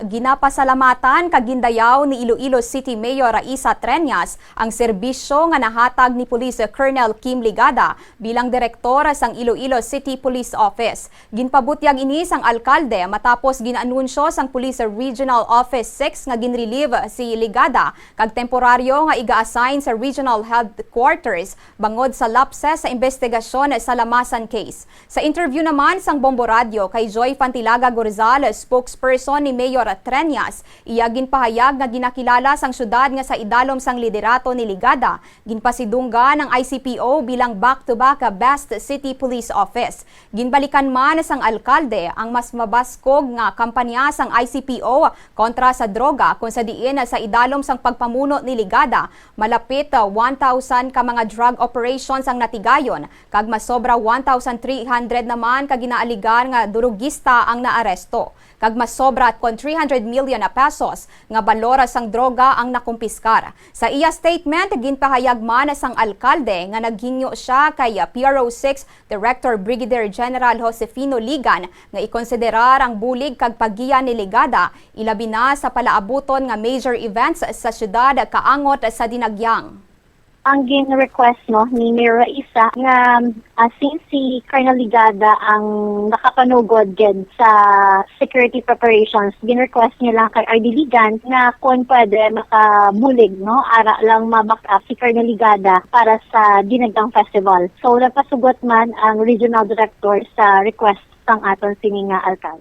Ginapasalamatan kagindayaw ni Iloilo City Mayor Raisa Treñas ang serbisyo nga nahatag ni Police Colonel Kim Ligada bilang direktor sang Iloilo City Police Office. Ginpabutyag ini sang alkalde matapos ginaanunsyo sang Police Regional Office 6 nga ginrelieve si Ligada kag temporaryo nga iga-assign sa Regional Headquarters bangod sa lapse sa investigasyon sa Lamasan case. Sa interview naman sang Bombo Radio kay Joy Fantilaga Gorzal, spokesperson ni Mayor Treñas, iya ginpahayag nga ginakilala sang syudad nga sa idalom sang liderato ni Ligada, ginpasidungga ng ICPO bilang back-to-back best city police office. Ginbalikan man sang alkalde ang mas mabaskog nga kampanya sang ICPO kontra sa droga kung sa diin sa idalom sang pagpamuno ni Ligada, malapit 1,000 ka mga drug operations ang natigayon kag masobra 1,300 naman ka ginaaligan nga durugista ang naaresto. Kag masobra at 300 million na pesos nga balora sang droga ang nakumpiskar. Sa iya statement, ginpahayag man sang alkalde nga naghingyo siya kay PRO6 Director Brigadier General Josefino Ligan nga ikonsiderar ang bulig kag paggiya ni Ligada ilabi na sa palaabuton nga major events sa syudad kaangot sa Dinagyang. Ang gin-request ni Mayor Raisa nga since si Colonel Ligada ang nakapanugod din sa security preparations, gin-request niya lang kay RD Ligan na kung pwede makabulig, ara lang ma-back up si Colonel Ligada para sa Dinagang Festival. So napasugot man ang Regional Director sa request sang aton sininga alkalde.